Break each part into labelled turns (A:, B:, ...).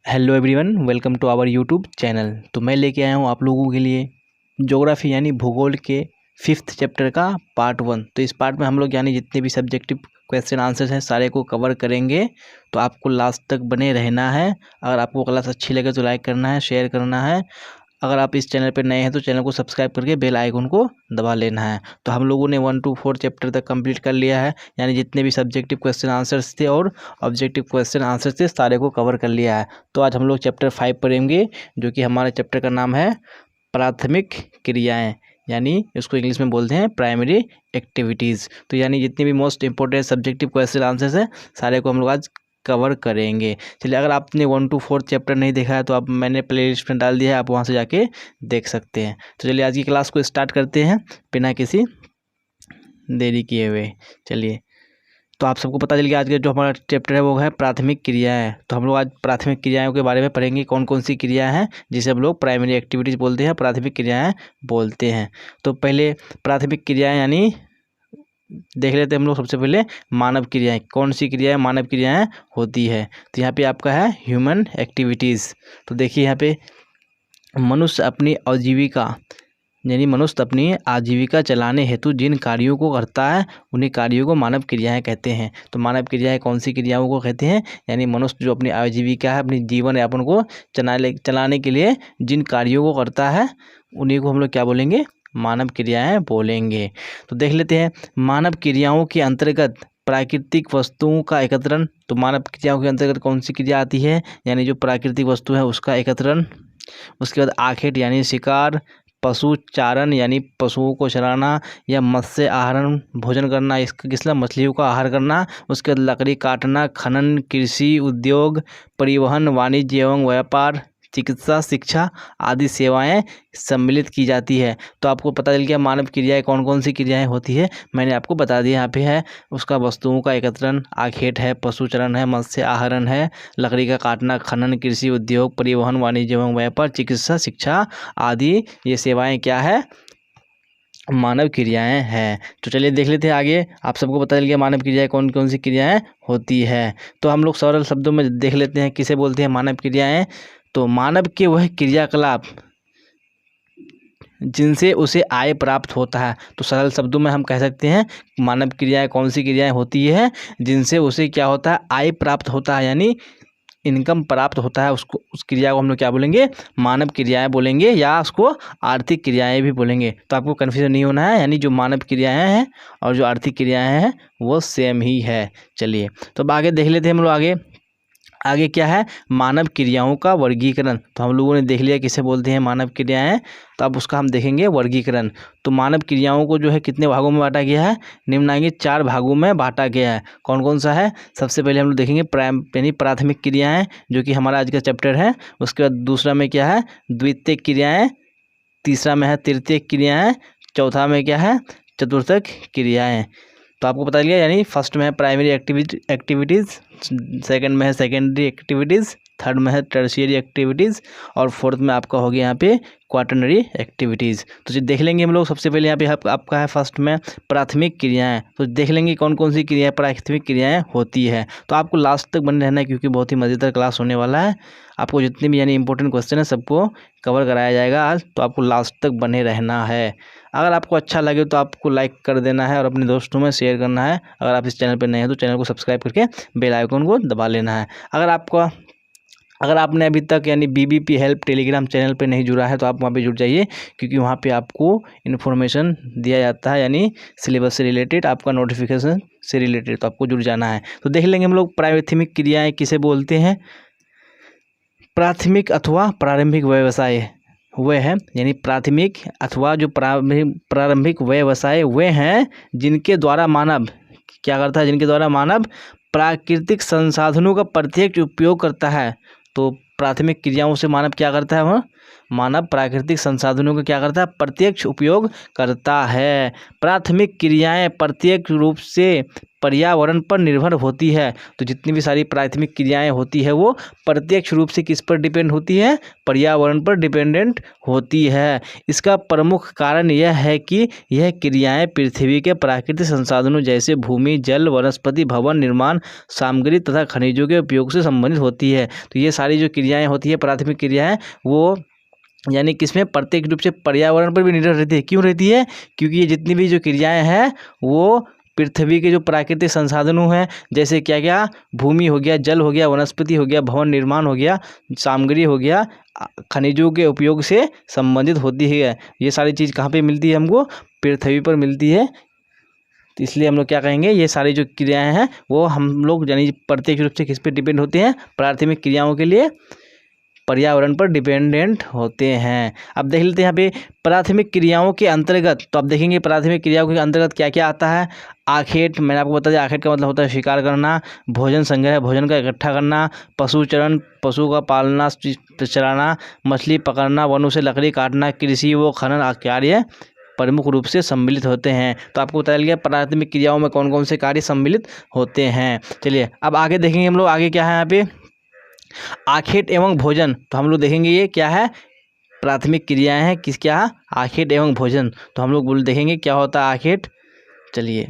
A: Hello everyone, welcome to our YouTube channel. तो मैं लेके आया हूँ आप लोगों के लिए ज्योग्राफी यानी भूगोल के 5th चैप्टर का पार्ट 1। तो इस पार्ट में हम लोग यानी जितने भी सब्जेक्टिव क्वेश्चन आंसर्स हैं सारे को कवर करेंगे। तो आपको लास्ट तक बने रहना है। अगर आपको क्लास अच्छी लगे तो लाइक करना है, शेयर करना है। अगर आप इस चैनल पर नए हैं तो चैनल को सब्सक्राइब करके बेल आइकन को दबा लेना है। तो हम लोगों ने 1 to 4 चैप्टर तक कंप्लीट कर लिया है, यानी जितने भी सब्जेक्टिव क्वेश्चन आंसर्स थे और ऑब्जेक्टिव क्वेश्चन आंसर्स थे सारे को कवर कर लिया है। तो आज हम लोग चैप्टर 5 पढ़ेंगे, जो कि हमारे चैप्टर का नाम है प्राथमिक क्रियाएं, यानी इसको इंग्लिश में बोलते हैं प्राइमरी एक्टिविटीज़। तो यानी जितने भी most important subjective question answers हैं सारे को हम लोग आज कवर करेंगे। चलिए, अगर आपने 1 to 4 चैप्टर नहीं देखा है तो आप मैंने प्लेलिस्ट में डाल दिया है, आप वहां से जाके देख सकते हैं। तो चलिए आज की क्लास को स्टार्ट करते हैं बिना किसी देरी किए हुए। चलिए, तो आप सबको पता चल गया आज का जो हमारा चैप्टर है वो है प्राथमिक क्रियाएं। तो हम लोग आज प्राथमिक क्रियाओं के बारे में पढ़ेंगे, कौन कौन सी क्रियाएं हैं जिसे हम लोग प्राइमरी एक्टिविटीज़ बोलते हैं, प्राथमिक क्रियाएं बोलते हैं। तो पहले प्राथमिक क्रियाएं यानी देख लेते हैं हम लोग। सबसे पहले मानव क्रियाएं, कौन सी क्रियाएं मानव क्रियाएं होती है। तो यहाँ पे आपका है ह्यूमन एक्टिविटीज़। तो देखिए यहाँ पे मनुष्य अपनी आजीविका यानी मनुष्य अपनी आजीविका चलाने हेतु जिन कार्यों को करता है उन्हीं कार्यों को मानव क्रियाएं कहते हैं। तो मानव क्रियाएं कौन सी क्रियाओं को कहते हैं, यानी मनुष्य जो अपनी आजीविका है, अपनी जीवन यापन को चलाने के लिए जिन कार्यों को करता है उन्हीं को हम लोग क्या बोलेंगे, मानव क्रियाएं बोलेंगे। तो देख लेते हैं मानव क्रियाओं के अंतर्गत प्राकृतिक वस्तुओं का एकत्रण। तो मानव क्रियाओं के अंतर्गत कौन सी क्रिया आती है, यानी जो प्राकृतिक वस्तु है उसका एकत्रण। उसके बाद आखेट यानी शिकार, पशु चारण यानी पशुओं को चराना, या मत्स्य आहरण भोजन करना, इसका किसला मछलियों का आहार करना। उसके बाद लकड़ी काटना, खनन, कृषि, उद्योग, परिवहन, वाणिज्य एवं व्यापार, चिकित्सा, शिक्षा आदि सेवाएं सम्मिलित की जाती है। तो आपको पता चल गया मानव क्रियाएं कौन कौन सी क्रियाएं होती है, मैंने आपको बता दिया। यहाँ पे है उसका वस्तुओं का एकत्रण, आखेट है, पशुचरण है, मत्स्य आहरण है, लकड़ी का काटना, खनन, कृषि, उद्योग, परिवहन, वाणिज्य एवं व्यापार, चिकित्सा, शिक्षा आदि ये सेवाएं क्या है, मानव क्रियाएं हैं। तो चलिए देख लेते हैं आगे। आप सबको पता चल गया मानव क्रियाएं कौन कौन सी क्रियाएं होती है। तो हम लोग सरल शब्दों में देख लेते हैं किसे बोलते हैं मानव क्रियाएं। तो मानव के वह क्रियाकलाप जिनसे उसे आय प्राप्त होता है। तो सरल शब्दों में हम कह सकते हैं मानव क्रियाएं कौन सी क्रियाएं होती है जिनसे उसे क्या होता है, आय प्राप्त होता है, यानी इनकम प्राप्त होता है। उसको उस क्रिया को हम लोग क्या बोलेंगे, मानव क्रियाएं बोलेंगे, या उसको आर्थिक क्रियाएं भी बोलेंगे। तो आपको कन्फ्यूजन नहीं होना है, यानी जो मानव क्रियाएं हैं और जो आर्थिक क्रियाएं हैं वो सेम ही है। चलिए, तो अब आगे देख लेते हैं हम लोग। आगे क्या है, मानव क्रियाओं का वर्गीकरण। तो हम लोगों ने देख लिया किसे बोलते हैं मानव क्रियाएं, तो अब उसका हम देखेंगे वर्गीकरण। तो मानव क्रियाओं को जो है कितने भागों में बांटा गया है, निम्नलिखित 4 भागों में बांटा गया है। कौन कौन सा है, सबसे पहले हम लोग देखेंगे यानी प्राथमिक क्रियाएं, जो कि हमारा आज का चैप्टर है। उसके बाद दूसरा में क्या है, द्वितीयक क्रियाएं, तीसरा में है तृतीयक क्रियाएं, चौथा में क्या है, चतुर्थक क्रियाएं। तो आपको पता चलिए, यानी फर्स्ट में है प्राइमरी एक्टिविटीज़, सेकंड में है सेकेंडरी एक्टिविटीज़, थर्ड में है टर्शियरी एक्टिविटीज़, और फोर्थ में आपका हो गया यहाँ पे क्वाटरनरी एक्टिविटीज़। तो देख लेंगे हम लोग। सबसे पहले यहाँ पे आपका है फर्स्ट में प्राथमिक क्रियाएं। तो देख लेंगे कौन कौन सी क्रियाएं प्राथमिक क्रियाएं होती है। तो आपको लास्ट तक बने रहना है, क्योंकि बहुत ही मज़ेदार क्लास होने वाला है। आपको जितने भी यानी इंपॉर्टेंट क्वेश्चन है सबको कवर कराया जाएगा आज, तो आपको लास्ट तक बने रहना है। अगर आपको अच्छा लगे तो आपको लाइक कर देना है और अपने दोस्तों में शेयर करना है। अगर आप इस चैनल पर नए हैं तो चैनल को सब्सक्राइब करके बेल आइकन को दबा लेना है। अगर आपने अभी तक यानी बीबीपी हेल्प टेलीग्राम चैनल पे नहीं जुड़ा है तो आप वहाँ पे जुड़ जाइए, क्योंकि वहाँ पे आपको इन्फॉर्मेशन दिया जाता है, यानी सिलेबस से रिलेटेड, आपका नोटिफिकेशन से रिलेटेड, तो आपको जुड़ जाना है। तो देख लेंगे हम लोग प्राथमिक क्रियाएं किसे बोलते हैं। प्राथमिक अथवा प्रारंभिक व्यवसाय वे हैं, यानी प्राथमिक अथवा जो प्रारंभिक व्यवसाय वे हैं जिनके द्वारा मानव क्या करता है, जिनके द्वारा मानव प्राकृतिक संसाधनों का प्रत्यक्ष उपयोग करता है। तो प्राथमिक क्रियाओं से मानव क्या करता है, वह मानव प्राकृतिक संसाधनों का क्या करता है, प्रत्यक्ष उपयोग करता है। प्राथमिक क्रियाएं प्रत्यक्ष रूप से पर्यावरण पर निर्भर होती है। तो जितनी भी सारी प्राथमिक क्रियाएं होती है वो प्रत्यक्ष रूप से किस पर डिपेंड होती है, पर्यावरण पर डिपेंडेंट होती है। इसका प्रमुख कारण यह है कि यह क्रियाएं पृथ्वी के प्राकृतिक संसाधनों जैसे भूमि, जल, वनस्पति, भवन निर्माण सामग्री तथा खनिजों के उपयोग से संबंधित होती है। तो ये सारी जो क्रियाएं होती है, प्राथमिक क्रियाएं, वो यानी किसमें प्रत्यक्ष रूप से पर्यावरण पर भी निर्भर रहती है। क्यों रहती है, क्योंकि ये जितनी भी जो क्रियाएं हैं वो पृथ्वी के जो प्राकृतिक संसाधनों हैं, जैसे क्या क्या, भूमि हो गया, जल हो गया, वनस्पति हो गया, भवन निर्माण हो गया, सामग्री हो गया, खनिजों के उपयोग से संबंधित होती है। ये सारी चीज़ कहाँ पे मिलती है, हमको पृथ्वी पर मिलती है। तो इसलिए हम लोग क्या कहेंगे, ये सारी जो क्रियाएं हैं वो हम लोग यानी प्रत्यक्ष रूप से किस पे डिपेंड होते हैं, प्राथमिक क्रियाओं के लिए पर्यावरण पर डिपेंडेंट होते हैं। अब देख लेते हैं यहाँ पे प्राथमिक क्रियाओं के अंतर्गत। तो अब देखेंगे प्राथमिक क्रियाओं के अंतर्गत क्या क्या आता है। आखेट, मैंने आपको बता दिया, आखेट का मतलब होता है शिकार करना। भोजन संग्रह, भोजन का इकट्ठा करना। पशुचरण, पशु का पालना चराना। मछली पकड़ना, वनों से लकड़ी काटना। कृषि व खनन कार्य प्रमुख रूप से सम्मिलित होते हैं। तो आपको बताया गया प्राथमिक क्रियाओं में कौन कौन से कार्य सम्मिलित होते हैं। चलिए अब आगे देखेंगे हम लोग, आगे क्या है यहाँ पे, आखेट एवं भोजन। तो हम लोग देखेंगे ये क्या है, प्राथमिक क्रियाएं हैं किस, क्या है, आखेट एवं भोजन। तो हम लोग देखेंगे क्या होता है आखेट। चलिए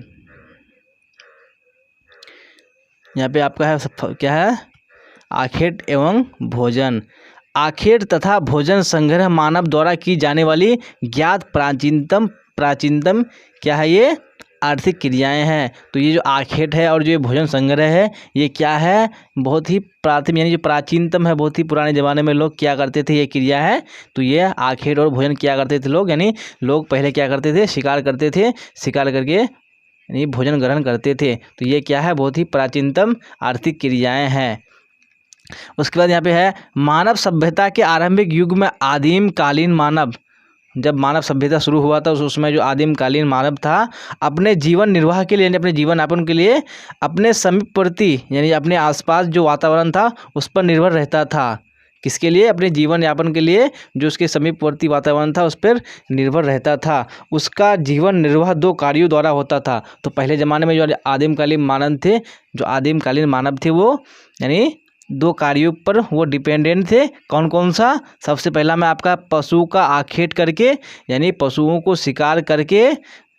A: यहाँ पे आपका है क्या है, आखेट एवं भोजन। आखेट तथा भोजन संग्रह मानव द्वारा की जाने वाली ज्ञात प्राचीनतम क्या है, ये आर्थिक क्रियाएं हैं। तो ये जो आखेट है और जो ये भोजन संग्रह है, ये क्या है, बहुत ही प्राथमिक यानी जो प्राचीनतम है, बहुत ही पुराने ज़माने में लोग क्या करते थे, ये क्रिया है। तो ये आखेट और भोजन क्या करते थे लोग, यानी लोग पहले क्या करते थे, शिकार करते थे, शिकार करके यानी भोजन ग्रहण करते थे। तो ये क्या है, बहुत ही प्राचीनतम आर्थिक क्रियाएँ हैं। उसके बाद यहाँ पे है मानव सभ्यता के आरंभिक युग में आदिम कालीन मानव, जब मानव सभ्यता शुरू हुआ था उसमें जो आदिम कालीन मानव था अपने जीवन निर्वाह के लिए यानी अपने जीवन यापन के लिए अपने समीपवर्ती यानी अपने आसपास जो वातावरण था उस पर निर्भर रहता था। किसके लिए, अपने जीवन यापन के लिए जो उसके समीपवर्ती वातावरण था उस पर निर्भर रहता था। उसका जीवन निर्वाह दो कार्यों द्वारा होता था। तो पहले ज़माने में जो आदिमकालीन मानव थे, जो आदिमकालीन मानव थे वो यानी दो कार्यों पर वो डिपेंडेंट थे। कौन कौन सा, सबसे पहला में आपका पशु का आखेट करके यानी पशुओं को शिकार करके,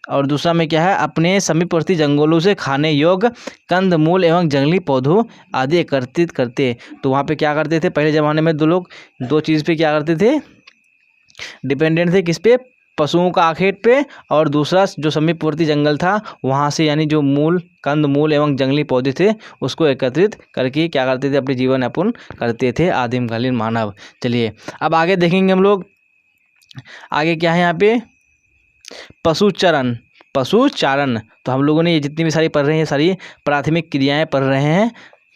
A: और दूसरा में क्या है, अपने समीपवर्ती जंगलों से खाने योग्य कंद मूल एवं जंगली पौधों आदि एकत्रित करते। तो वहाँ पे क्या करते थे, पहले ज़माने में दो चीज़ पे क्या करते थे, डिपेंडेंट थे। किस पे, पशुओं का आखेट पे, और दूसरा जो समीपवर्ती जंगल था वहाँ से यानी जो कंद मूल एवं जंगली पौधे थे उसको एकत्रित करके क्या करते थे, अपने जीवन यापन करते थे आदिमकालीन मानव। चलिए अब आगे देखेंगे हम लोग, आगे क्या है यहाँ पे, पशुचारण। तो हम लोगों ने ये जितनी भी सारी पढ़ रहे हैं, सारी प्राथमिक क्रियाएं पढ़ रहे हैं।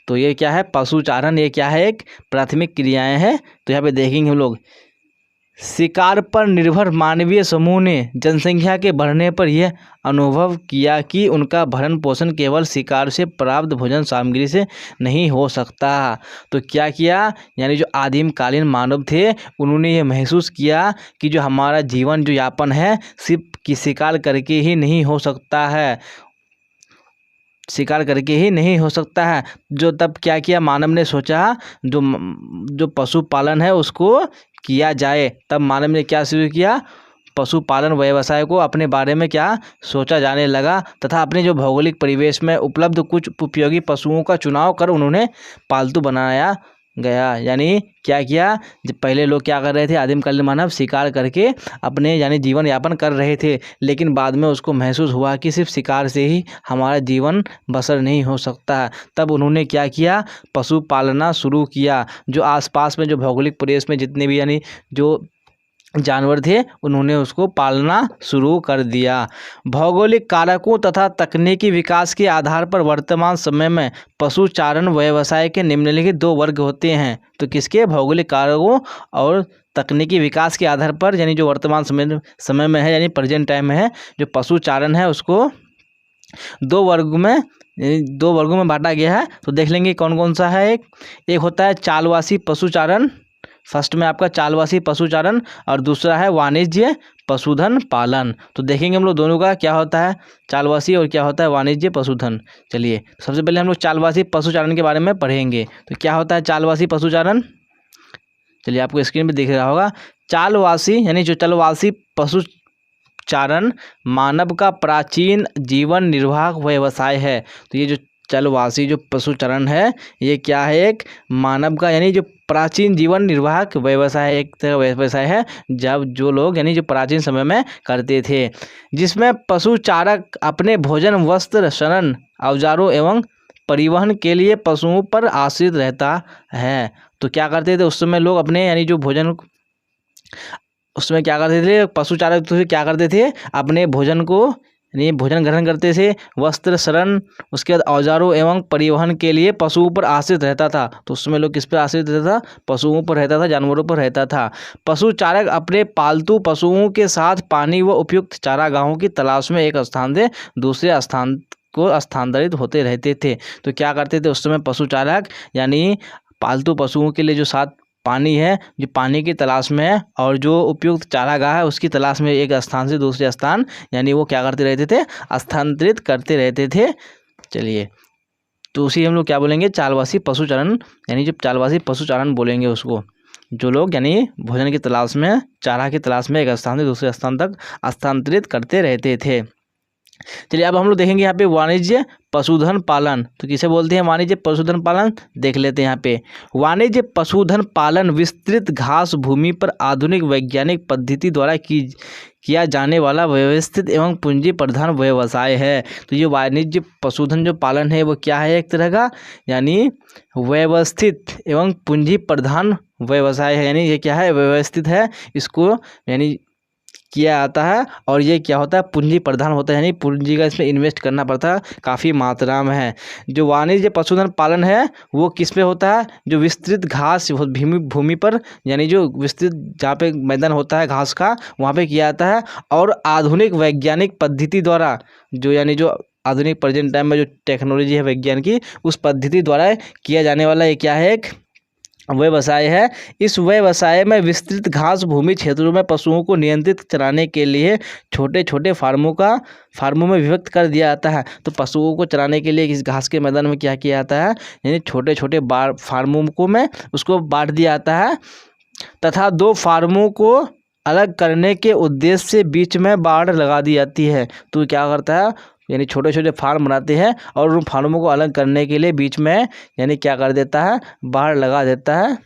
A: तो ये क्या है, पशुचारण, ये क्या है, एक प्राथमिक क्रियाएं हैं। तो यहाँ पे देखेंगे हम लोग, शिकार पर निर्भर मानवीय समूह ने जनसंख्या के बढ़ने पर यह अनुभव किया कि उनका भरण पोषण केवल शिकार से प्राप्त भोजन सामग्री से नहीं हो सकता। तो क्या किया, यानी जो आदिमकालीन मानव थे उन्होंने ये महसूस किया कि जो हमारा जीवन जो यापन है सिर्फ कि शिकार करके ही नहीं हो सकता है, शिकार करके ही नहीं हो सकता है। जो तब क्या किया, मानव ने सोचा जो पशुपालन है उसको किया जाए। तब मानव ने क्या शुरू किया, पशुपालन व्यवसाय को अपने बारे में क्या सोचा जाने लगा, तथा अपने जो भौगोलिक परिवेश में उपलब्ध कुछ उपयोगी पशुओं का चुनाव कर उन्होंने पालतू बनाया गया। यानी क्या किया, जब पहले लोग क्या कर रहे थे, आदिमकालीन मानव शिकार करके अपने यानी जीवन यापन कर रहे थे, लेकिन बाद में उसको महसूस हुआ कि सिर्फ शिकार से ही हमारा जीवन बसर नहीं हो सकता। तब उन्होंने क्या किया, पशु पालना शुरू किया। जो आसपास में जो भौगोलिक प्रदेश में जितने भी यानी जो जानवर थे उन्होंने उसको पालना शुरू कर दिया। भौगोलिक कारकों तथा तकनीकी विकास के आधार पर वर्तमान समय में पशुचारण व्यवसाय के निम्नलिखित दो वर्ग होते हैं। तो किसके, भौगोलिक कारकों और तकनीकी विकास के आधार पर यानी जो वर्तमान समय में है यानी प्रेजेंट टाइम में है, जो पशुचारण है उसको दो वर्गों में बांटा गया है। तो देख लेंगे कौन कौन सा है। एक होता है चालवासी पशुचारण, फर्स्ट में आपका चालवासी पशुचारण और दूसरा है वाणिज्य पशुधन पालन। तो देखेंगे हम लोग दोनों का क्या होता है चालवासी और क्या होता है वाणिज्य पशुधन। चलिए सबसे पहले हम लोग चालवासी पशुचारण के बारे में पढ़ेंगे। तो क्या होता है चालवासी पशुचारण, चलिए आपको स्क्रीन पे दिख रहा होगा। चालवासी यानी जो चालवासी पशुचारण मानव का प्राचीन जीवन निर्वाह व्यवसाय है। तो ये जो चालवासी जो पशुचारण है ये क्या है, एक मानव का यानी जो प्राचीन जीवन निर्वाह व्यवसाय, एक तरह व्यवसाय है जब जो लोग यानी जो प्राचीन समय में करते थे, जिसमें पशुचारक अपने भोजन वस्त्र शरण औजारों एवं परिवहन के लिए पशुओं पर आश्रित रहता है। तो क्या करते थे उस समय लोग अपने यानी जो भोजन, उसमें क्या करते थे पशुचारक, तो क्या करते थे अपने भोजन को यानी भोजन ग्रहण करते थे, वस्त्र शरण, उसके बाद औजारों एवं परिवहन के लिए पशुओं पर आश्रित रहता था। तो उसमें लोग किस पर आश्रित रहता था, पशुओं पर रहता था, जानवरों पर रहता था। पशुचारक अपने पालतू पशुओं के साथ पानी व उपयुक्त चारागाहों की तलाश में एक स्थान से दूसरे स्थान को स्थानांतरित होते रहते थे। तो क्या करते थे उस समय पशुचारक, यानी पालतू पशुओं के लिए जो साथ पानी है, जो पानी की तलाश में है और जो उपयुक्त चारागाह है उसकी तलाश में एक स्थान से दूसरे स्थान यानी वो क्या करते रहते थे, स्थानांतरित करते रहते थे। चलिए तो उसी हम लोग क्या बोलेंगे चालवासी पशुचारण, यानी जब चालवासी पशुचारण बोलेंगे उसको, जो लोग यानी भोजन की तलाश में, चारा की तलाश में एक स्थान से दूसरे स्थान तक स्थानांतरित करते रहते थे। चलिए अब हम लोग देखेंगे यहाँ पे वाणिज्य पशुधन पालन। तो किसे बोलते हैं वाणिज्य पशुधन पालन, देख लेते हैं यहाँ पे। वाणिज्य पशुधन पालन विस्तृत घास भूमि पर आधुनिक वैज्ञानिक पद्धति द्वारा किया जाने वाला व्यवस्थित एवं पूंजी प्रधान व्यवसाय है। तो ये वाणिज्य पशुधन जो पालन है वो क्या है, एक तरह का यानी व्यवस्थित एवं पूंजी प्रधान व्यवसाय है। यानी ये क्या है, व्यवस्थित है, इसको यानी किया जाता है और ये क्या होता है पूंजी प्रधान होता है, यानी पूंजी का इसमें इन्वेस्ट करना पड़ता है काफ़ी मात्रा में है। जो वाणिज्य पशुधन पालन है वो किस पे होता है, जो विस्तृत घास भूमि पर, यानी जो विस्तृत जहाँ पे मैदान होता है घास का वहाँ पे किया जाता है, और आधुनिक वैज्ञानिक पद्धति द्वारा, जो यानी जो आधुनिक प्रेजेंट टाइम में जो टेक्नोलॉजी है विज्ञान की, उस पद्धति द्वारा किया जाने वाला ये क्या है, एक व्यवसाय है। इस व्यवसाय में विस्तृत घास भूमि क्षेत्रों में पशुओं को नियंत्रित चराने के लिए छोटे छोटे फार्मों में विभक्त कर दिया जाता है। तो पशुओं को चराने के लिए इस घास के मैदान में क्या किया जाता है, यानी छोटे छोटे फार्मों को में उसको बांट दिया जाता है, तथा दो फार्मों को अलग करने के उद्देश्य से बीच में बाड़ लगा दी जाती है। तो क्या करता है, यानी छोटे छोटे फार्म बनाते हैं और उन फार्मों को अलग करने के लिए बीच में यानी क्या कर देता है, बाड़ लगा देता है।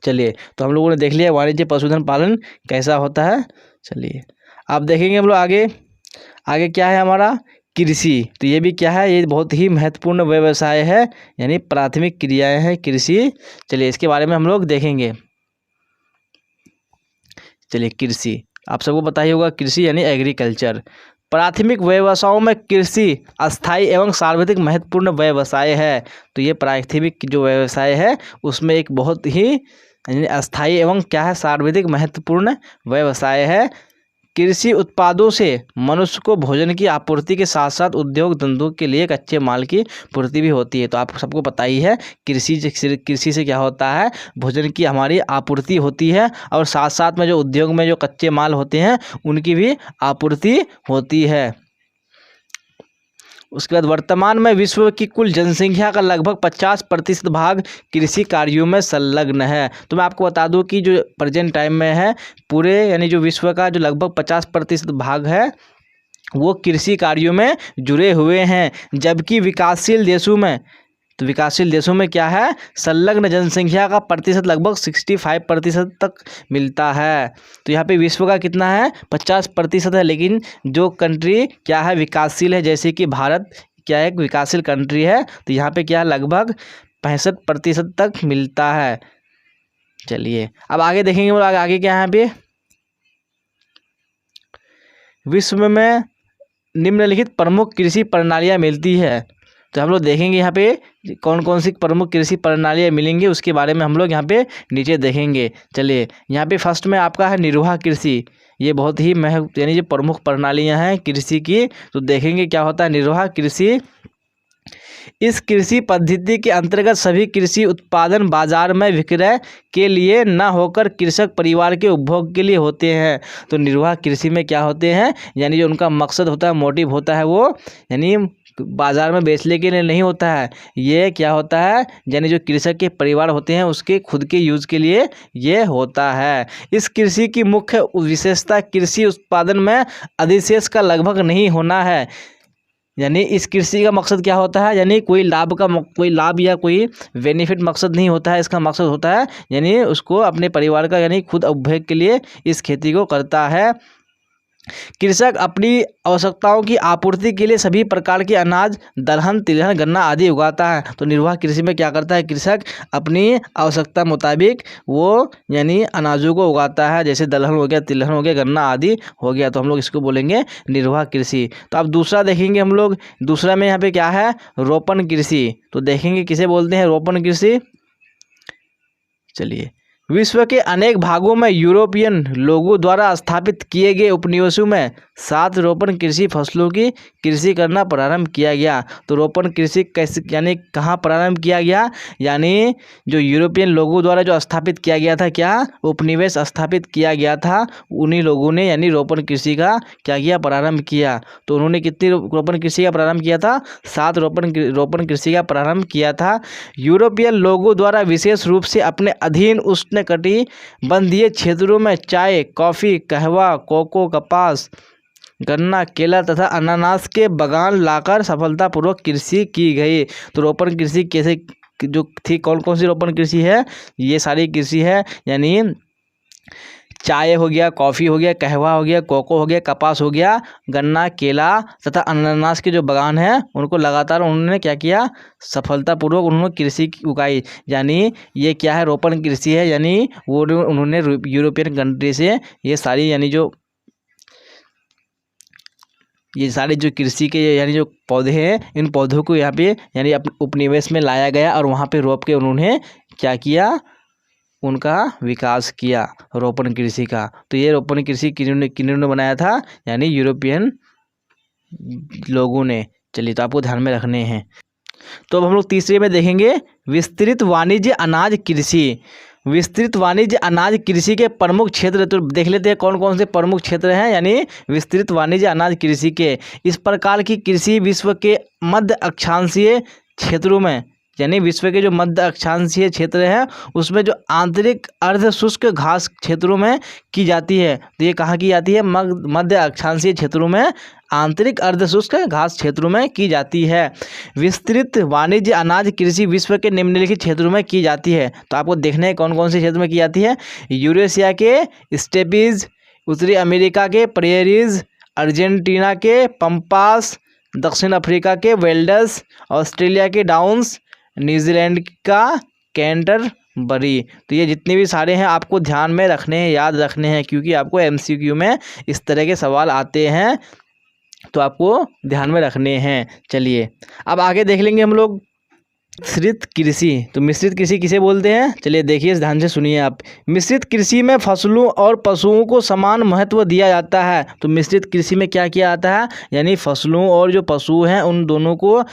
A: चलिए तो हम लोगों ने देख लिया वाणिज्य पशुधन पालन कैसा होता है। चलिए अब देखेंगे हम लोग आगे क्या है हमारा कृषि। तो ये भी क्या है, ये बहुत ही महत्वपूर्ण व्यवसाय है, यानी प्राथमिक क्रियाएं हैं कृषि। चलिए इसके बारे में हम लोग देखेंगे। चलिए कृषि, आप सबको पता ही होगा कृषि यानी एग्रीकल्चर। प्राथमिक व्यवसायों में कृषि अस्थायी एवं सार्वत्रिक महत्वपूर्ण व्यवसाय है। तो ये प्राथमिक जो व्यवसाय है उसमें एक बहुत ही अस्थायी एवं क्या है, सार्वत्रिक महत्वपूर्ण व्यवसाय है। कृषि उत्पादों से मनुष्य को भोजन की आपूर्ति के साथ साथ उद्योग धंधों के लिए कच्चे माल की पूर्ति भी होती है। तो आप सबको पता ही है कृषि से क्या होता है, भोजन की हमारी आपूर्ति होती है और साथ साथ में जो उद्योग में जो कच्चे माल होते हैं उनकी भी आपूर्ति होती है। उसके बाद वर्तमान में विश्व की कुल जनसंख्या का लगभग 50% भाग कृषि कार्यों में संलग्न है। तो मैं आपको बता दूं कि जो प्रेजेंट टाइम में है पूरे यानी जो विश्व का जो लगभग 50% भाग है वो कृषि कार्यों में जुड़े हुए हैं, जबकि विकासशील देशों में क्या है, संलग्न जनसंख्या का प्रतिशत लगभग 65% तक मिलता है। तो यहाँ पे विश्व का कितना है, 50% है, लेकिन जो कंट्री क्या है विकासशील है, जैसे कि भारत क्या है एक विकासशील कंट्री है, तो यहाँ पे क्या लगभग 65% तक मिलता है। चलिए अब आगे देखेंगे, आगे क्या है यहाँ पे, विश्व में निम्नलिखित प्रमुख कृषि प्रणालियाँ मिलती है। तो हम लोग देखेंगे यहाँ पे कौन कौन सी प्रमुख कृषि प्रणालियाँ मिलेंगी, उसके बारे में हम लोग यहाँ पे नीचे देखेंगे। चलिए यहाँ पे फर्स्ट में आपका है निर्वाह कृषि। ये बहुत ही यानी जो प्रमुख प्रणालियाँ हैं कृषि की, तो देखेंगे क्या होता है निर्वाह कृषि। इस कृषि पद्धति के अंतर्गत सभी कृषि उत्पादन बाजार में विक्रय के लिए न होकर कृषक परिवार के उपभोग के लिए होते हैं। तो निर्वाह कृषि में क्या होते हैं, यानी जो उनका मकसद होता है, मोटिव होता है, वो यानी बाजार में बेचने के लिए नहीं होता है। ये क्या होता है, यानी जो कृषक के परिवार होते हैं उसके खुद के यूज के लिए ये होता है। इस कृषि की मुख्य विशेषता कृषि उत्पादन में अधिशेष का लगभग नहीं होना है। यानी इस कृषि का मकसद क्या होता है, यानी कोई लाभ या कोई बेनिफिट मकसद नहीं होता है। इसका मकसद होता है यानी उसको अपने परिवार का यानी खुद उपभोग के लिए इस खेती को करता है। कृषक अपनी आवश्यकताओं की आपूर्ति के लिए सभी प्रकार के अनाज, दलहन, तिलहन, गन्ना आदि उगाता है। तो निर्वाह कृषि में क्या करता है, कृषक अपनी आवश्यकता मुताबिक वो यानी अनाजों को उगाता है, जैसे दलहन हो गया, तिलहन हो गया, गन्ना आदि हो गया। तो हम लोग इसको बोलेंगे निर्वाह कृषि। तो अब दूसरा देखेंगे हम लोग, दूसरा में यहाँ पे क्या है, रोपण कृषि। तो देखेंगे किसे बोलते हैं रोपण कृषि। चलिए, विश्व के अनेक भागों में यूरोपियन लोगों द्वारा स्थापित किए गए उपनिवेशों में 7 रोपण कृषि फसलों की कृषि करना प्रारंभ किया गया। तो रोपण कृषि कैसे यानी कहाँ प्रारंभ किया गया, यानी जो यूरोपियन लोगों द्वारा जो स्थापित किया गया था, क्या उपनिवेश स्थापित किया गया था, उन्हीं लोगों ने यानी रोपण कृषि का क्या किया, प्रारंभ किया। तो उन्होंने कितनी रोपण कृषि का प्रारंभ किया था, 7 रोपण कृषि का प्रारंभ किया था। यूरोपियन लोगों द्वारा विशेष रूप से अपने अधीन उष्णकटिबंधीय क्षेत्रों में चाय, कॉफ़ी, कहवा, कोको, कपास, गन्ना, केला तथा अनानास के बागान लाकर सफलतापूर्वक कृषि की गई। तो रोपण कृषि कैसे जो थी, कौन कौन सी रोपण कृषि है, ये सारी कृषि है, यानी चाय हो गया, कॉफ़ी हो गया, कहवा हो गया, कोको हो गया, कपास हो गया, गन्ना, केला तथा अनानास के जो बागान हैं उनको लगातार उन्होंने क्या किया, सफलतापूर्वक उन्होंने कृषि उगाई। यानी ये क्या है, रोपण कृषि है। यानी वो उन्होंने यूरोपियन कंट्री से ये सारी यानी ये सारे जो कृषि के यानी जो पौधे हैं, इन पौधों को यहाँ पे यानी अपने उपनिवेश में लाया गया और वहाँ पे रोप के उन्होंने क्या किया, उनका विकास किया रोपण कृषि का। तो ये रोपण कृषि किन्होंने बनाया था, यानी यूरोपियन लोगों ने। चलिए, तो आपको ध्यान में रखने हैं। तो अब हम लोग तीसरे में देखेंगे विस्तृत वाणिज्य अनाज कृषि। विस्तृत वाणिज्य अनाज कृषि के प्रमुख क्षेत्र तो देख लेते हैं कौन कौन से प्रमुख क्षेत्र हैं, यानी विस्तृत वाणिज्य अनाज कृषि के। इस प्रकार की कृषि विश्व के मध्य अक्षांशीय क्षेत्रों में, यानी विश्व के जो मध्य अक्षांशीय क्षेत्र है उसमें जो आंतरिक अर्ध शुष्क घास क्षेत्रों में की जाती है। तो ये कहाँ की जाती है, मध्य अक्षांशीय क्षेत्रों में, आंतरिक अर्ध शुष्क घास क्षेत्रों में की जाती है। विस्तृत वाणिज्य अनाज कृषि विश्व के निम्नलिखित क्षेत्रों में की जाती है। तो आपको देखना है कौन कौन से क्षेत्र में की जाती है। यूरेशिया के स्टेपीज, उत्तरी अमेरिका के प्रेरीज, अर्जेंटीना के पंपास, दक्षिण अफ्रीका के वेल्डस, ऑस्ट्रेलिया के डाउन्स, न्यूजीलैंड का कैंटरबरी। तो ये जितने भी सारे हैं आपको ध्यान में रखने हैं, याद रखने हैं, क्योंकि आपको एमसीक्यू में इस तरह के सवाल आते हैं, तो आपको ध्यान में रखने हैं। चलिए, अब आगे देख लेंगे हम लोग मिश्रित कृषि। तो मिश्रित कृषि किसे बोलते हैं, चलिए देखिए, ध्यान से सुनिए आप। मिश्रित कृषि में फसलों और पशुओं को समान महत्व दिया जाता है। तो मिश्रित कृषि में क्या किया जाता है, यानी फसलों और जो पशु हैं उन दोनों को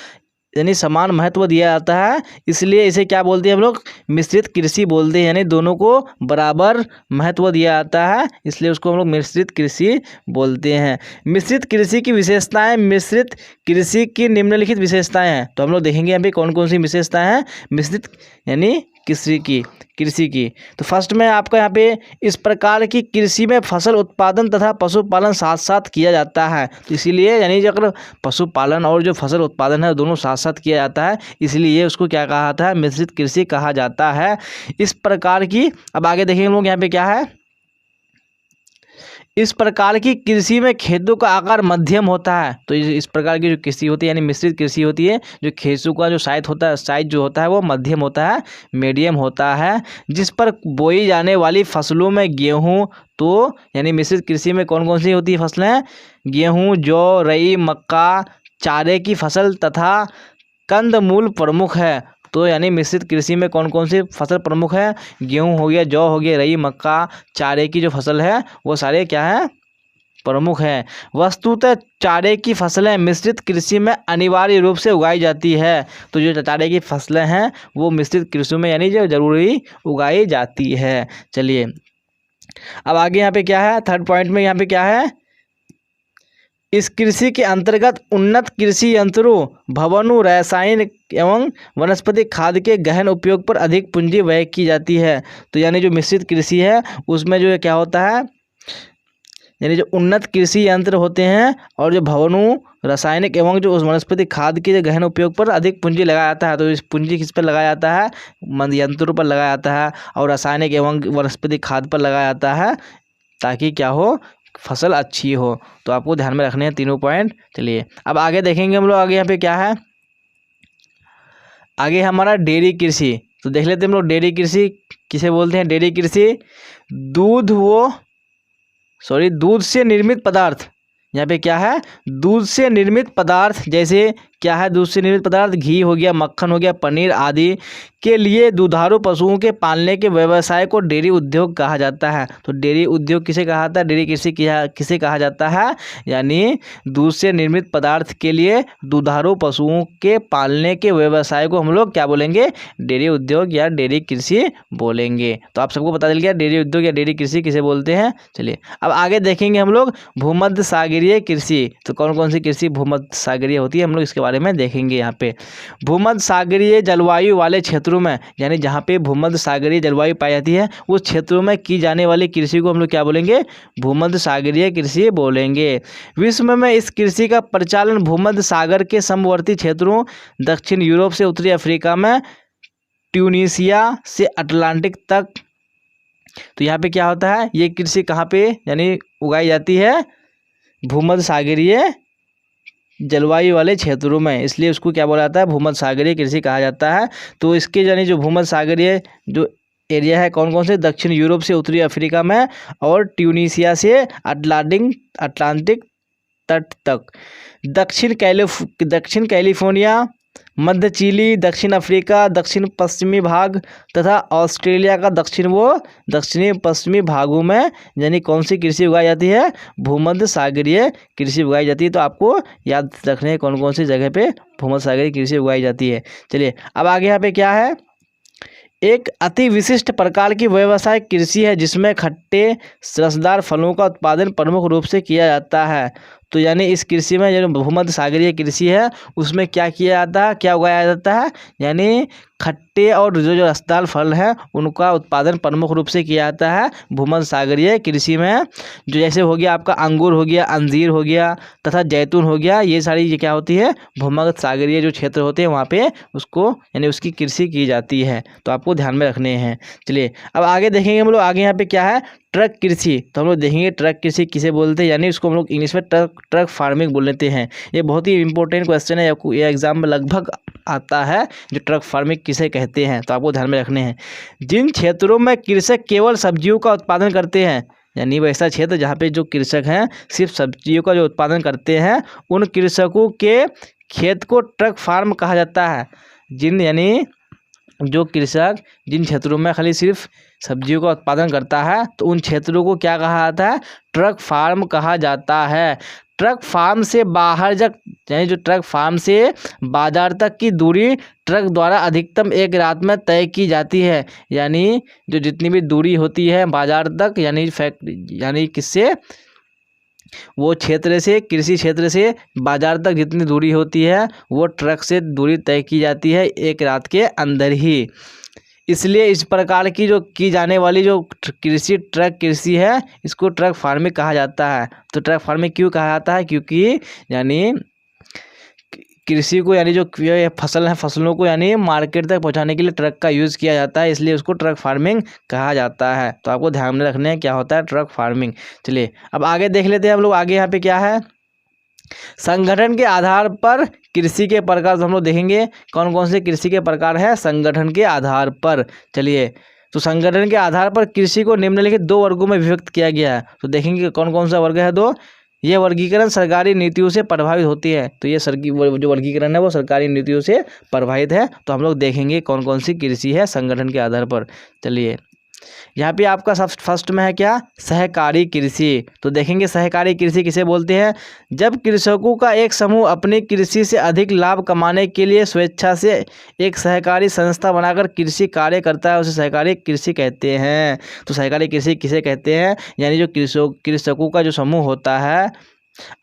A: यानी समान महत्व दिया जाता है, इसलिए इसे क्या बोलते हैं हम लोग, मिश्रित कृषि बोलते हैं। यानी दोनों को बराबर महत्व दिया जाता है, इसलिए उसको हम लोग मिश्रित कृषि बोलते हैं। मिश्रित कृषि की विशेषताएं, मिश्रित कृषि की निम्नलिखित विशेषताएं हैं। तो हम लोग देखेंगे यहाँ पे कौन कौन सी विशेषताएं हैं मिश्रित यानी कृषि की। तो फर्स्ट में आपका यहाँ पे इस प्रकार की कृषि में फसल उत्पादन तथा पशुपालन साथ साथ किया जाता है। तो इसीलिए यानी जो अगर पशुपालन और जो फसल उत्पादन है दोनों साथ साथ किया जाता है, इसलिए उसको क्या कहा जाता है, मिश्रित कृषि कहा जाता है। इस प्रकार की, अब आगे देखेंगे हम लोग यहाँ पे क्या है, इस प्रकार की कृषि में खेतों का आकार मध्यम होता है। तो इस प्रकार की जो कृषि होती है यानी मिश्रित कृषि होती है, जो खेतों का जो साइज जो होता है वो मध्यम होता है, मीडियम होता है, जिस पर बोई जाने वाली फसलों में गेहूं, तो यानी मिश्रित कृषि में कौन कौन सी होती है फसलें, गेहूं, जौ, राई, मक्का, चारे की फसल तथा कंदमूल प्रमुख है। तो यानी मिश्रित कृषि में कौन कौन सी फसल प्रमुख है, गेहूं हो गया, जौ हो गया, राई, मक्का, चारे की जो फसल है वो सारे क्या है, प्रमुख हैं। वस्तुतः चारे की फसलें मिश्रित कृषि में अनिवार्य रूप से उगाई जाती है। तो जो चारे की फसलें हैं वो मिश्रित कृषि में यानी जो जरूरी उगाई जाती है। चलिए अब आगे यहाँ पे क्या है, थर्ड पॉइंट में यहाँ पे क्या है, इस कृषि के अंतर्गत उन्नत कृषि यंत्रों, भवनों, रासायनिक एवं वनस्पति खाद के गहन उपयोग पर अधिक पूंजी व्यय की जाती है। तो यानी जो मिश्रित कृषि है उसमें जो क्या होता है, यानी जो उन्नत कृषि यंत्र होते हैं और जो भवनों, रासायनिक एवं जो वनस्पति खाद के गहन उपयोग पर अधिक पूंजी लगाया जाता है। तो इस पूंजी किस पर लगाया जाता है, यंत्रों पर लगाया जाता है और रासायनिक एवं वनस्पति खाद पर लगाया जाता है, ताकि क्या हो, फसल अच्छी हो। तो आपको ध्यान में रखने हैं तीनों पॉइंट। चलिए अब आगे देखेंगे हम लोग, आगे यहाँ पे क्या है, आगे हमारा डेयरी कृषि। तो देख लेते हैं हम लोग डेयरी कृषि किसे बोलते हैं। डेयरी कृषि दूध से निर्मित पदार्थ, यहाँ पे क्या है, दूध से निर्मित पदार्थ, जैसे क्या है, दूध से निर्मित पदार्थ घी हो गया, मक्खन हो गया, पनीर आदि के लिए दुधारू पशुओं के पालने के व्यवसाय को डेयरी उद्योग कहा जाता है। तो डेयरी उद्योग किसे कहा जाता है, डेयरी कृषि किसे कहा जाता है, यानी दूध से निर्मित पदार्थ के लिए दुधारू पशुओं के पालने के व्यवसाय को हम लोग क्या बोलेंगे, डेयरी उद्योग या डेयरी कृषि बोलेंगे। तो आप सबको पता चल गया डेयरी उद्योग या डेयरी कृषि किसे बोलते हैं। चलिए अब आगे देखेंगे हम लोग भूमध्य सागरीय कृषि। तो कौन कौन सी कृषि भूमध्य सागरीय होती है, हम लोग इसके बारे में देखेंगे। यहाँ पे भूमध्य सागरीय जलवायु वाले क्षेत्रों में, यानी जहाँ पे भूमध्य सागरीय जलवायु पाई जाती है उस क्षेत्रों में की जाने वाली कृषि को हम लोग क्या बोलेंगे, भूमध्य सागरीय कृषि बोलेंगे। विश्व में इस कृषि का प्रचलन भूमध्य सागर के समवर्ती क्षेत्रों, दक्षिण यूरोप से उत्तरी अफ्रीका में, ट्यूनीशिया से अटलांटिक तक। तो यहाँ पे क्या होता है, ये कृषि कहाँ पे यानी उगाई जाती है, भूमध्य सागरीय जलवायु वाले क्षेत्रों में, इसलिए उसको क्या बोला जाता है, भूमध्य सागरीय कृषि कहा जाता है। तो इसके यानी जो भूमध्य सागरीय जो एरिया है कौन कौन से, दक्षिण यूरोप से उत्तरी अफ्रीका में और ट्यूनीशिया से अटलांटिक तट तक, दक्षिण कैलिफोर्निया, मध्य चिली, दक्षिण अफ्रीका, दक्षिण पश्चिमी भाग तथा ऑस्ट्रेलिया का दक्षिणी पश्चिमी भागों में यानी कौन सी कृषि उगाई जाती है, भूमध्य सागरीय कृषि उगाई जाती है। तो आपको याद रखने हैं कौन कौन सी जगह पे भूमध्य सागरीय कृषि उगाई जाती है। चलिए अब आगे यहाँ पे क्या है, एक अति विशिष्ट प्रकार की व्यवसाय कृषि है जिसमें खट्टे रसदार फलों का उत्पादन प्रमुख रूप से किया जाता है। तो यानी इस कृषि में जो भूमध्य सागरीय कृषि है उसमें क्या किया जाता है, क्या उगाया जाता है, यानी खट्टे और जो रसदार फल हैं उनका उत्पादन प्रमुख रूप से किया जाता है भूमध्य सागरीय कृषि में। जो जैसे हो गया आपका अंगूर हो गया, अंजीर हो गया तथा जैतून हो गया, ये सारी ये क्या होती है, भूमध्य सागरीय जो क्षेत्र होते हैं वहाँ पे उसको यानी उसकी कृषि की जाती है। तो आपको ध्यान में रखने हैं। चलिए अब आगे देखेंगे हम लोग, आगे यहाँ पे क्या है, ट्रक कृषि। तो हम लोग देखेंगे ट्रक कृषि किसे बोलते हैं, यानी उसको हम लोग इंग्लिश में ट्रक फार्मिंग बोल लेते हैं। ये बहुत ही इंपॉर्टेंट क्वेश्चन है, ये एग्जाम में लगभग आता है, जो ट्रक फार्मिंग किसे कहते हैं। तो आपको ध्यान में रखने हैं। जिन क्षेत्रों में कृषक केवल सब्जियों का उत्पादन करते हैं, यानी वैसा क्षेत्र जहाँ पे जो कृषक हैं सिर्फ सब्जियों का जो उत्पादन करते हैं, उन कृषकों के खेत को ट्रक फार्म कहा जाता है। यानी जो कृषक जिन क्षेत्रों में खाली सिर्फ सब्जियों का उत्पादन करता है तो उन क्षेत्रों को क्या कहा जाता है, ट्रक फार्म कहा जाता है। ट्रक फार्म से बाहर यानी जो ट्रक फार्म से बाजार तक की दूरी ट्रक द्वारा अधिकतम एक रात में तय की जाती है। यानी जो जितनी भी दूरी होती है बाजार तक, यानी किससे, वो क्षेत्र से, कृषि क्षेत्र से बाजार तक जितनी दूरी होती है वो ट्रक से दूरी तय की जाती है एक रात के अंदर ही। इसलिए इस प्रकार की जो की जाने वाली जो कृषि ट्रक कृषि है इसको ट्रक फार्मिंग कहा जाता है। तो ट्रक फार्मिंग क्यों कहा जाता है, क्योंकि यानी कृषि को यानी जो फसल है फसलों को यानी मार्केट तक पहुंचाने के लिए ट्रक का यूज़ किया जाता है, इसलिए उसको ट्रक फार्मिंग कहा जाता है। तो आपको ध्यान में रखने हैं क्या होता है ट्रक फार्मिंग। चलिए अब आगे देख लेते हैं हम लोग, आगे यहाँ पे क्या है, संगठन के आधार पर कृषि के प्रकार। हम लोग देखेंगे कौन कौन से कृषि के प्रकार है संगठन के आधार पर। चलिए तो संगठन के आधार पर कृषि को निम्नलिखित 2 वर्गों में विभक्त किया गया है। तो देखेंगे कौन कौन सा वर्ग है, 2। ये वर्गीकरण सरकारी नीतियों से प्रभावित होती है। तो ये जो वर्गीकरण है वो सरकारी नीतियों से प्रभावित है। तो हम लोग देखेंगे कौन कौन सी कृषि है संगठन के आधार पर। चलिए यहाँ पे आपका सब फर्स्ट में है क्या, सहकारी कृषि। तो देखेंगे सहकारी कृषि किसे बोलते हैं, जब कृषकों का एक समूह अपनी कृषि से अधिक लाभ कमाने के लिए स्वेच्छा से एक सहकारी संस्था बनाकर कृषि कार्य करता है, उसे सहकारी कृषि कहते हैं। तो सहकारी कृषि किसे कहते हैं, यानी जो कृषकों का जो समूह होता है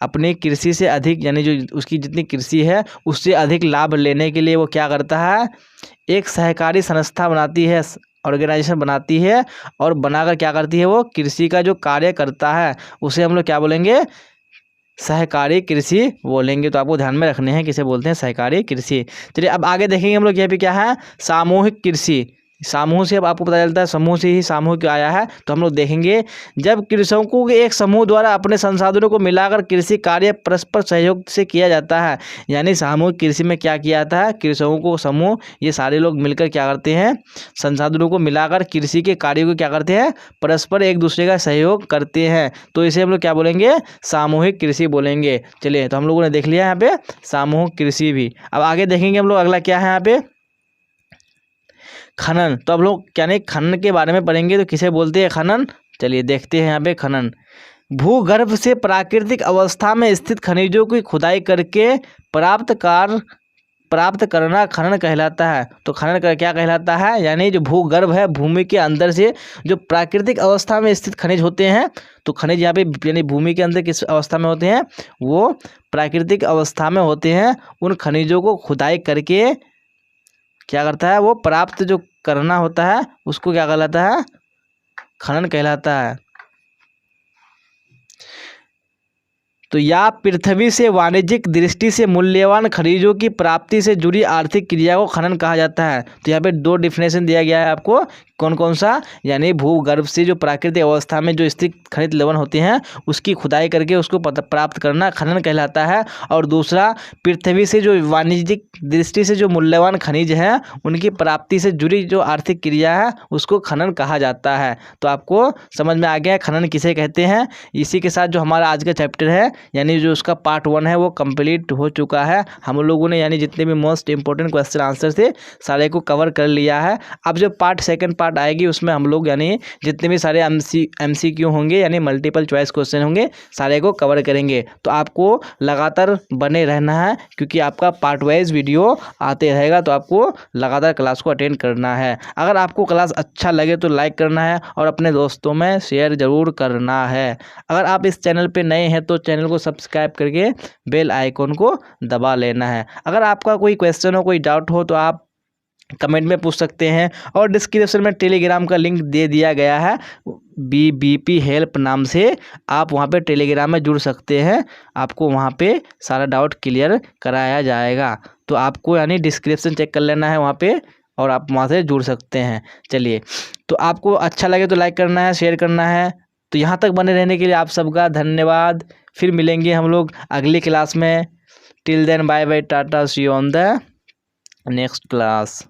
A: अपनी कृषि से अधिक, यानी जो उसकी जितनी कृषि है उससे अधिक लाभ लेने के लिए वो क्या करता है, एक सहकारी संस्था बनाती है, ऑर्गेनाइजेशन बनाती है, और बनाकर क्या करती है, वो कृषि का जो कार्य करता है उसे हम लोग क्या बोलेंगे, सहकारी कृषि बोलेंगे। तो आपको ध्यान में रखने हैं किसे बोलते हैं, सहकारी कृषि। चलिए अब आगे देखेंगे हम लोग, यहाँ पे क्या है, सामूहिक कृषि। समूह से अब आपको पता चलता है समूह से ही सामूहिक आया है। तो हम लोग देखेंगे जब कृषकों के एक समूह द्वारा अपने संसाधनों को मिलाकर कृषि कार्य परस्पर सहयोग से किया जाता है, यानी सामूहिक कृषि में क्या किया जाता है, कृषकों को समूह ये सारे लोग मिलकर क्या करते हैं, संसाधनों को मिलाकर कृषि के कार्यों को क्या करते हैं, परस्पर एक दूसरे का सहयोग करते हैं। तो इसे हम लोग क्या बोलेंगे, सामूहिक कृषि बोलेंगे। चलिए तो हम लोगों ने देख लिया यहाँ पे सामूहिक कृषि भी। अब आगे देखेंगे हम लोग अगला क्या है यहाँ पे, खनन। तो अब लोग क्या नहीं खनन के बारे में पढ़ेंगे, तो किसे बोलते हैं, खनन। चलिए देखते हैं यहाँ पे खनन, भूगर्भ से प्राकृतिक अवस्था में स्थित खनिजों की खुदाई करके प्राप्त करना खनन कहलाता है। तो खनन का क्या कहलाता है, यानी जो भूगर्भ है, भूमि के अंदर से जो प्राकृतिक अवस्था में स्थित खनिज होते हैं, तो खनिज यहाँ पे यानी भूमि के अंदर किस अवस्था में होते हैं, वो प्राकृतिक अवस्था में होते हैं, उन खनिजों को खुदाई करके क्या करता है, वो प्राप्त जो करना होता है उसको क्या कहलाता है, खनन कहलाता है। तो या पृथ्वी से वाणिज्यिक दृष्टि से मूल्यवान खनिजों की प्राप्ति से जुड़ी आर्थिक क्रिया को खनन कहा जाता है। तो यहाँ पे दो डिफिनेशन दिया गया है आपको, कौन कौन सा, यानी भूगर्भ से जो प्राकृतिक अवस्था में जो स्थित खनिज लवण होते हैं उसकी खुदाई करके उसको प्राप्त करना खनन कहलाता है, और दूसरा पृथ्वी से जो वाणिज्यिक दृष्टि से जो मूल्यवान खनिज हैं उनकी प्राप्ति से जुड़ी जो आर्थिक क्रिया है उसको खनन कहा जाता है। तो आपको समझ में आ गया खनन किसे कहते हैं। इसी के साथ जो हमारा आज का चैप्टर है यानी जो उसका पार्ट 1 है वो कंप्लीट हो चुका है। हम लोगों ने यानी जितने भी मोस्ट इंपॉर्टेंट क्वेश्चन आंसर थे सारे को कवर कर लिया है। अब जो सेकंड पार्ट आएगी उसमें हम लोग यानी जितने भी सारे MCQ होंगे यानी मल्टीपल चॉइस क्वेश्चन होंगे सारे को कवर करेंगे। तो आपको लगातार बने रहना है क्योंकि आपका पार्ट वाइज वीडियो आते रहेगा, तो आपको लगातार क्लास को अटेंड करना है। अगर आपको क्लास अच्छा लगे तो लाइक करना है और अपने दोस्तों में शेयर ज़रूर करना है। अगर आप इस चैनल पे नए हैं तो चैनल को सब्सक्राइब करके बेल आइकॉन को दबा लेना है। अगर आपका कोई क्वेश्चन हो, कोई डाउट हो तो आप कमेंट में पूछ सकते हैं, और डिस्क्रिप्शन में टेलीग्राम का लिंक दे दिया गया है BBP हेल्प नाम से, आप वहां पे टेलीग्राम में जुड़ सकते हैं, आपको वहां पे सारा डाउट क्लियर कराया जाएगा। तो आपको यानी डिस्क्रिप्शन चेक कर लेना है वहां पे और आप वहां से जुड़ सकते हैं। चलिए तो आपको अच्छा लगे तो लाइक करना है, शेयर करना है। तो यहाँ तक बने रहने के लिए आप सबका धन्यवाद। फिर मिलेंगे हम लोग अगली क्लास में। Till then bye bye, tata, see you on the next class.